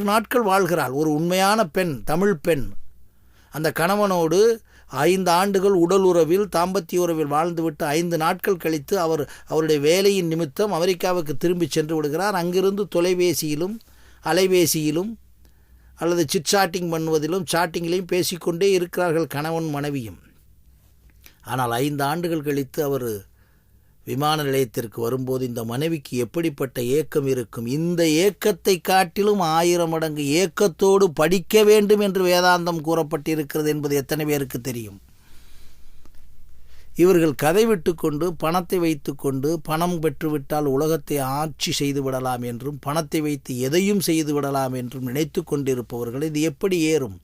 நாட்கள் வாழ்கிறாள். ஒரு உண்மையான பெண், தமிழ் பெண். அந்த கணவனோடு 5 ஆண்டுகள் உடல் உறவில், தாம்பத்திய உறவில் வாழ்ந்துவிட்டு 5 நாட்கள் கழித்து அவருடைய வேலையின் நிமித்தம் அமெரிக்காவுக்கு திரும்பி சென்று விடுகிறார். அங்கிருந்து தொலைபேசியிலும் அலைபேசியிலும் அல்லது சாட்டிங் பண்ணுவதிலும் சாட்டிங்கிலையும் பேசிக்கொண்டே இருக்கிறார்கள் கணவன் மனைவியும். ஆனால் 5 ஆண்டுகள் கழித்து அவர் விமான நிலையத்திற்கு வரும்போது இந்த மனைவிக்கு எப்படிப்பட்ட ஏக்கம் இருக்கும்? இந்த ஏக்கத்தை காட்டிலும் 1000 மடங்கு ஏக்கத்தோடு படிக்க வேண்டும் என்று வேதாந்தம் கூறப்பட்டிருக்கிறது என்பது எத்தனை பேருக்கு தெரியும்? இவர்கள் கதை விட்டு கொண்டு பணத்தை வைத்து கொண்டு, பணம் பெற்றுவிட்டால் உலகத்தை ஆட்சி செய்து விடலாம் என்றும், பணத்தை வைத்து எதையும் செய்து விடலாம் என்றும் நினைத்து கொண்டிருப்பவர்கள் இது எப்படி ஏறும்?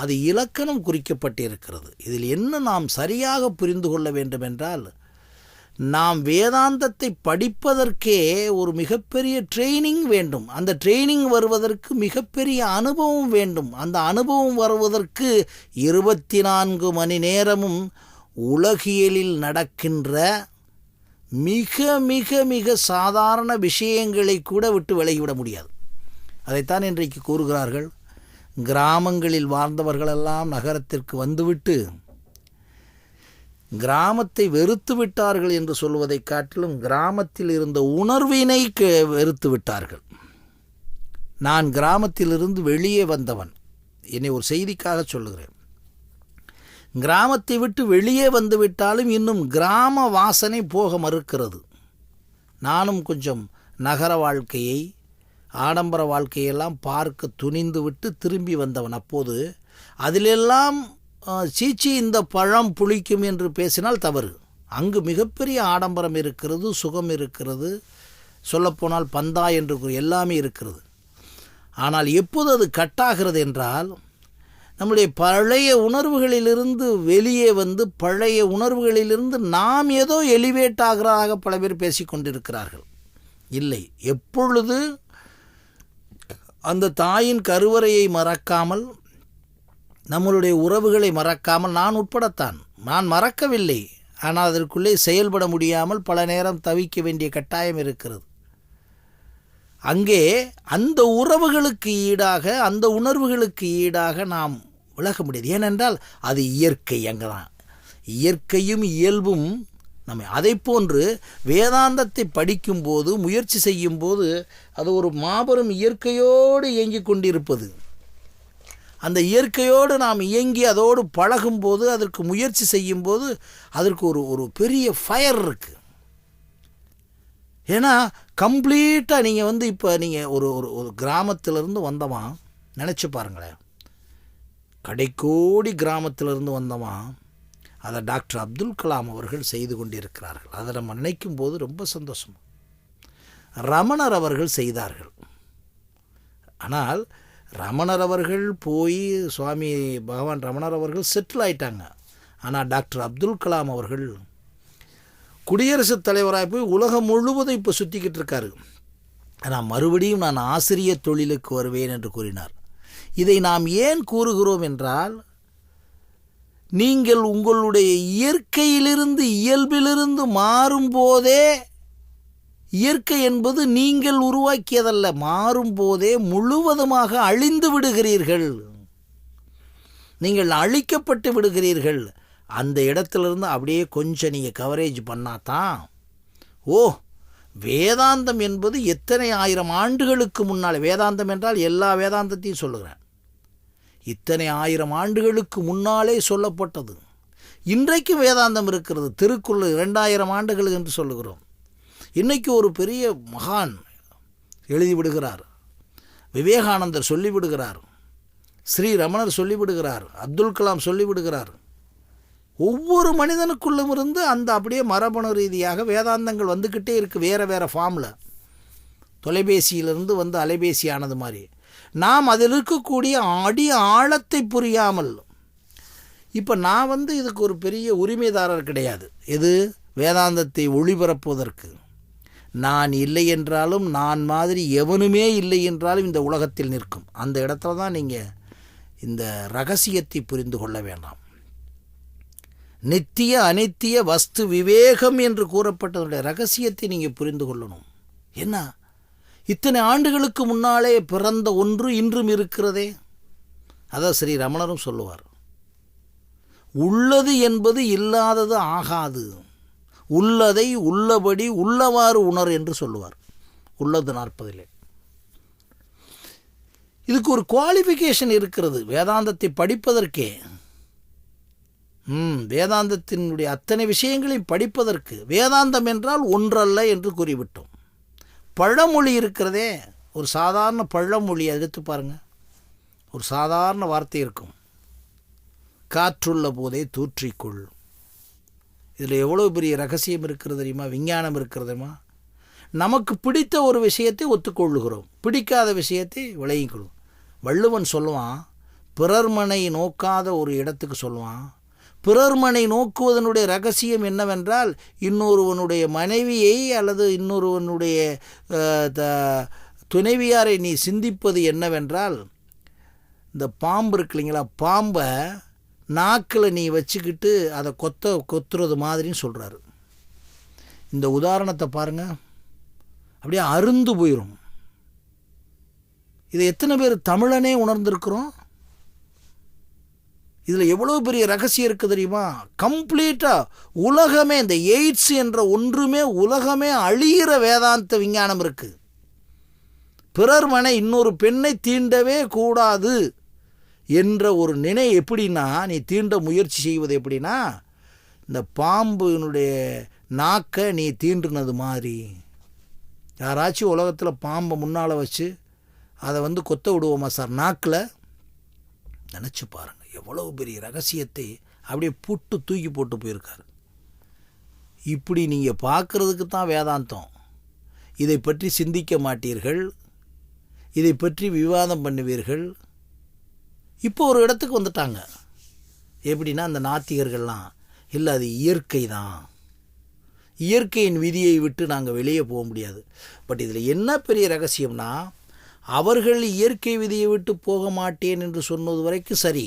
அது இலக்கணம் குறிக்கப்பட்டிருக்கிறது. இதில் என்ன நாம் சரியாக புரிந்து கொள்ள வேண்டும் என்றால், நாம் வேதாந்தத்தை படிப்பதற்கே ஒரு மிகப்பெரிய ட்ரெயினிங் வேண்டும். அந்த ட்ரெயினிங் வருவதற்கு மிகப்பெரிய அனுபவம் வேண்டும். அந்த அனுபவம் வருவதற்கு 24 மணி நேரமும் உலகியலில் நடக்கின்ற மிக மிக மிக சாதாரண விஷயங்களை கூட விட்டு விலகிவிட முடியாது. அதைத்தான் இன்றைக்கு கூறுகிறார்கள். கிராமங்களில் வாழ்ந்தவர்களெல்லாம் நகரத்திற்கு வந்துவிட்டு கிராமத்தை வெறுத்து விட்டார்கள் என்று சொல்வதை காட்டிலும் கிராமத்தில் இருந்த உணர்வினை வெறுத்து விட்டார்கள். நான் கிராமத்திலிருந்து வெளியே வந்தவன். என்னை ஒரு செய்திக்காக சொல்லுகிறேன். கிராமத்தை விட்டு வெளியே வந்துவிட்டாலும் இன்னும் கிராம வாசனை போக மறுக்கிறது. நானும் கொஞ்சம் நகர வாழ்க்கையை, ஆடம்பர வாழ்க்கையெல்லாம் பார்க்க துணிந்து விட்டு திரும்பி வந்தவன். அப்போது அதிலெல்லாம் சீச்சி இந்த பழம் புளிக்கும் என்று பேசினால் தவறு. அங்கு மிகப்பெரிய ஆடம்பரம் இருக்கிறது, சுகம் இருக்கிறது, சொல்லப்போனால் பந்தா என்று எல்லாமே இருக்கிறது. ஆனால் எப்போது அது கட்டாகிறது என்றால், நம்முடைய பழைய உணர்வுகளிலிருந்து வெளியே வந்து பழைய உணர்வுகளிலிருந்து நாம் ஏதோ எலிவேட் ஆகிறதாக பல பேர் பேசிக்கொண்டிருக்கிறார்கள். இல்லை, எப்பொழுது அந்த தாயின் கருவறையை மறக்காமல், நம்மளுடைய உறவுகளை மறக்காமல், நான் உட்படத்தான், நான் மறக்கவில்லை, ஆனால் அதற்குள்ளே செயல்பட முடியாமல் பல நேரம் தவிக்க வேண்டிய கட்டாயம் இருக்கிறது. அங்கே அந்த உறவுகளுக்கு ஈடாக, அந்த உணர்வுகளுக்கு ஈடாக நாம் விலக முடியாது. ஏனென்றால் அது இயற்கை. அங்கே தான் இயற்கையும் இயல்பும் நம்ம. அதை போன்று வேதாந்தத்தை படிக்கும்போது, முயற்சி செய்யும்போது, அது ஒரு மாபெரும் இயற்கையோடு இயங்கி கொண்டிருப்பது. அந்த இயற்கையோடு நாம் இயங்கி அதோடு பழகும்போது, அதற்கு முயற்சி செய்யும்போது, அதற்கு ஒரு பெரிய ஃபயர் இருக்குது. ஏன்னா கம்ப்ளீட்டாக நீங்கள் இப்போ நீங்கள் ஒரு கிராமத்திலிருந்து வந்தவன் நினச்சி பாருங்களேன். கடைக்கோடி கிராமத்திலிருந்து வந்தவன் அதை டாக்டர் அப்துல் கலாம் அவர்கள் செய்து கொண்டிருக்கிறார்கள். அதை நம்ம நினைக்கும் போது ரொம்ப சந்தோஷம். ரமணர் அவர்கள் செய்தார்கள். ஆனால் ரமணர் அவர்கள் போய் சுவாமி பகவான் ரமணர் அவர்கள் செட்டில் ஆயிட்டாங்க. ஆனால் டாக்டர் அப்துல் கலாம் அவர்கள் குடியரசுத் தலைவராக போய் உலகம் முழுவதும் இப்போ சுற்றிக்கிட்டு இருக்காரு. ஆனால் மறுபடியும் நான் ஆசிரியர் தொழிலுக்கு வருவேன் என்று கூறினார். இதை நாம் ஏன் கூறுகிறோம் என்றால், நீங்கள் உங்களுடைய இயற்கையிலிருந்து, இயல்பிலிருந்து மாறும்போதே, இயற்கை என்பது நீங்கள் உருவாக்கியதல்ல, மாறும்போதே முழுவதுமாக அழிந்து விடுகிறீர்கள். நீங்கள் அழிக்கப்பட்டு விடுகிறீர்கள். அந்த இடத்துலேருந்து அப்படியே கொஞ்சம் நீங்கள் கவரேஜ் பண்ணாதான், வேதாந்தம் என்பது எத்தனை 1000 ஆண்டுகளுக்கு முன்னால், வேதாந்தம் என்றால் எல்லா வேதாந்தத்தையும் சொல்லுகிறேன், இத்தனை 1000 ஆண்டுகளுக்கு முன்னாலே சொல்லப்பட்டது. இன்றைக்கும் வேதாந்தம் இருக்கிறது. திருக்குறள் 2000 ஆண்டுகள் என்று சொல்லுகிறோம். இன்றைக்கு ஒரு பெரிய மகான் எழுதிவிடுகிறார், விவேகானந்தர் சொல்லிவிடுகிறார், ஸ்ரீ ரமணர் சொல்லிவிடுகிறார், அப்துல் கலாம் சொல்லிவிடுகிறார். ஒவ்வொரு மனிதனுக்குள்ளும் இருந்து அந்த அப்படியே மரபணு ரீதியாக வேதாந்தங்கள் வந்துக்கிட்டே இருக்குது. வேறு வேறு ஃபார்மில், தொலைபேசியிலிருந்து வந்து அலைபேசி ஆனது மாதிரி. நாம் அதில் இருக்கக்கூடிய ஆழத்தை புரியாமல், இப்போ நான் இதுக்கு ஒரு பெரிய உரிமைதாரர் கிடையாது. எது? வேதாந்தத்தை ஒளிபரப்புவதற்கு. நான் இல்லை என்றாலும், நான் மாதிரி எவனுமே இல்லை என்றாலும் இந்த உலகத்தில் நிற்கும். அந்த இடத்துல தான் நீங்கள் இந்த ரகசியத்தை புரிந்து கொள்ள வேண்டாம். நித்திய அனித்திய வஸ்து விவேகம் என்று கூறப்பட்டதனுடைய ரகசியத்தை நீங்கள் புரிந்து கொள்ளணும். என்ன? இத்தனை ஆண்டுகளுக்கு முன்னாலே பிறந்த ஒன்று இன்றும் இருக்கிறதே. அதான் ஸ்ரீ ரமணரும் சொல்லுவார், உள்ளது என்பது இல்லாதது ஆகாது, உள்ளதை உள்ளபடி உள்ளவாறு உணர் என்று சொல்லுவார். உள்ளது 40. இதுக்கு ஒரு குவாலிஃபிகேஷன் இருக்கிறது வேதாந்தத்தை படிப்பதற்கே. வேதாந்தத்தினுடைய அத்தனை விஷயங்களையும் படிப்பதற்கு. வேதாந்தம் என்றால் ஒன்றல்ல என்று கூறிவிட்டோம். பழமொழி இருக்கிறதே, ஒரு சாதாரண பழமொழி எடுத்து பாருங்க. ஒரு சாதாரண வார்த்தை இருக்கும், காற்றுள்ள போதே தூற்றிக்கொள். இதில் எவ்வளோ பெரிய ரகசியம் இருக்கிறது தெரியுமா, விஞ்ஞானம் இருக்கிறது தெரியுமா. நமக்கு பிடித்த ஒரு விஷயத்தை ஒத்துக்கொள்ளுகிறோம், பிடிக்காத விஷயத்தை விலகிக்கொள்ளும். வள்ளுவன் சொல்லுவான், பிறர்மனை நோக்காத ஒரு இடத்துக்கு சொல்லுவான். பிறர்மனை நோக்குவதனுடைய ரகசியம் என்னவென்றால், இன்னொருவனுடைய மனைவியை அல்லது இன்னொருவனுடைய துணைவியாரை நீ சிந்திப்பது என்னவென்றால், இந்த பாம்பு இருக்கு இல்லைங்களா, பாம்பை நாக்கில் நீ வச்சுக்கிட்டு அதை கொத்துறது மாதிரின்னு சொல்கிறாரு. இந்த உதாரணத்தை பாருங்கள், அப்படியே அருந்து போயிடும். இதை எத்தனை பேர் தமிழனே உணர்ந்திருக்கிறோம்? இதில் எவ்வளோ பெரிய ரகசியம் இருக்குது தெரியுமா. கம்ப்ளீட்டாக உலகமே, இந்த எய்ட்ஸ் என்ற ஒன்றுமே உலகமே அழியிற வேதாந்த விஞ்ஞானம் இருக்குது. பிறர் மனை இன்னொரு பெண்ணை தீண்டவே கூடாது என்ற ஒரு நினை எப்படின்னா, நீ தீண்ட முயற்சி செய்வது எப்படின்னா, இந்த பாம்பினுடைய நாக்கை நீ தீண்டுனது மாதிரி. யாராச்சும் உலகத்தில் பாம்பை முன்னால் வச்சு அதை கொத்த விடுவோமா சார் நாக்கில்? நினச்சி பாருங்கள், எவ்வளவு பெரிய ரகசியத்தை அப்படியே புட்டு தூக்கி போட்டு போயிருக்காரு. இப்படி நீங்கள் பார்க்குறதுக்கு தான் வேதாந்தம். இதை பற்றி சிந்திக்க மாட்டீர்கள், இதை பற்றி விவாதம் பண்ணுவீர்கள். இப்போ ஒரு இடத்துக்கு வந்துட்டாங்க. எப்படின்னா, அந்த நாத்திகர்கள்லாம் இல்லை, அது இயற்கை தான், இயற்கையின் விதியை விட்டு நாங்கள் வெளியே போக முடியாது. பட் இதில் என்ன பெரிய ரகசியம்னா, அவர்கள் இயற்கை விதியை விட்டு போக மாட்டேன் என்று சொன்னது வரைக்கும் சரி,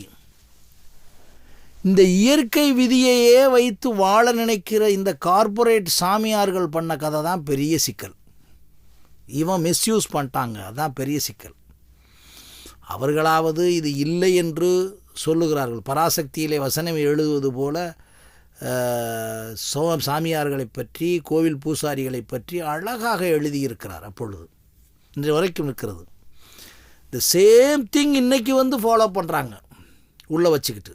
இந்த இயற்கை விதியையே வைத்து வாழ நினைக்கிற இந்த கார்ப்பரேட் சாமியார்கள் பண்ண கதை தான் பெரிய சிக்கல். இவன் மிஸ்யூஸ் பண்ணிட்டாங்க, அதுதான் பெரிய சிக்கல். அவர்களாவது இது இல்லை என்று சொல்லுகிறார்கள். பராசக்தியிலே வசனம் எழுதுவது போல சாமியார்களை பற்றி, கோவில் பூசாரிகளை பற்றி அழகாக எழுதியிருக்கிறார். அப்பொழுது இன்றைய வரைக்கும் இருக்கிறது. த சேம் திங் இன்னைக்கு ஃபாலோ பண்ணுறாங்க உள்ளே வச்சுக்கிட்டு.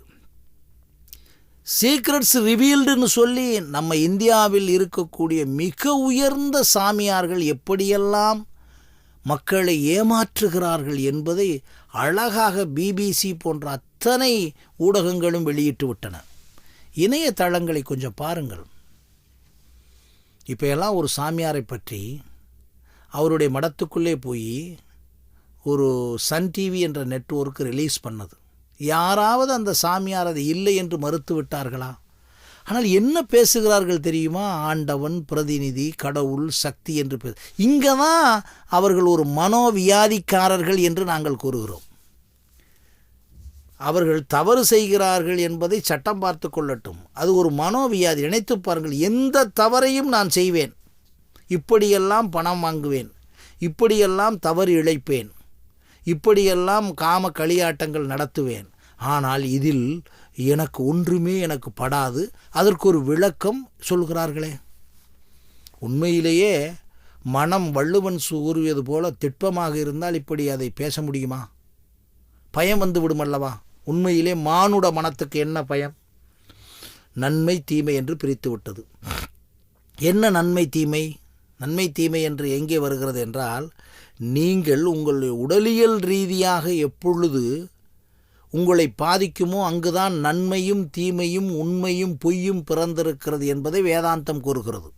சீக்ரெட்ஸ் ரிவீல்டுன்னு சொல்லி நம்ம இந்தியாவில் இருக்கக்கூடிய மிக உயர்ந்த சாமியார்கள் எப்படியெல்லாம் மக்களை ஏமாற்றுகிறார்கள் என்பதை அழகாக பிபிசி போன்ற அத்தனை ஊடகங்களும் வெளியிட்டு விட்டன. இணையதளங்களை கொஞ்சம் பாருங்கள். இப்போ எல்லாம் ஒரு சாமியாரை பற்றி அவருடைய மடத்துக்குள்ளே போய் ஒரு சன் டிவி என்ற நெட்வொர்க் ரிலீஸ் பண்ணது. யாராவது அந்த சாமியார் அதை இல்லை என்று மறுத்து விட்டார்களா? ஆனால் என்ன பேசுகிறார்கள் தெரியுமா? ஆண்டவன், பிரதிநிதி, கடவுள், சக்தி என்று இங்கே தான் அவர்கள் ஒரு மனோவியாதிக்காரர்கள் என்று நாங்கள் கூறுகிறோம். அவர்கள் தவறு செய்கிறார்கள் என்பதை சட்டம் பார்த்து கொள்ளட்டும். அது ஒரு மனோவியாதி. நினைத்து பாருங்கள், எந்த தவறையும் நான் செய்வேன், இப்படியெல்லாம் பணம் வாங்குவேன், இப்படியெல்லாம் தவறு இழைப்பேன், இப்படியெல்லாம் காம களியாட்டங்கள் நடத்துவேன், ஆனால் இதில் எனக்கு ஒன்றுமே எனக்கு படாது, அதற்கு ஒரு விளக்கம் சொல்கிறார்களே. உண்மையிலேயே மனம் வள்ளுவன் கூறுவது போல திட்பமாக இருந்தால் இப்படி அதை பேச முடியுமா? பயம் வந்து விடுமல்லவா? உண்மையிலே மானுட மனத்துக்கு என்ன பயம்? நன்மை தீமை என்று பிரித்து விட்டது. என்ன நன்மை தீமை? நன்மை தீமை என்று எங்கே வருகிறது என்றால், நீங்கள் உங்கள் உடலியல் ரீதியாக எப்பொழுது உங்களை பாதிக்குமோ அங்குதான் நன்மையும் தீமையும் உண்மையும் பொய்யும் பிறந்திருக்கிறது என்பதை வேதாந்தம் கூறுகிறது.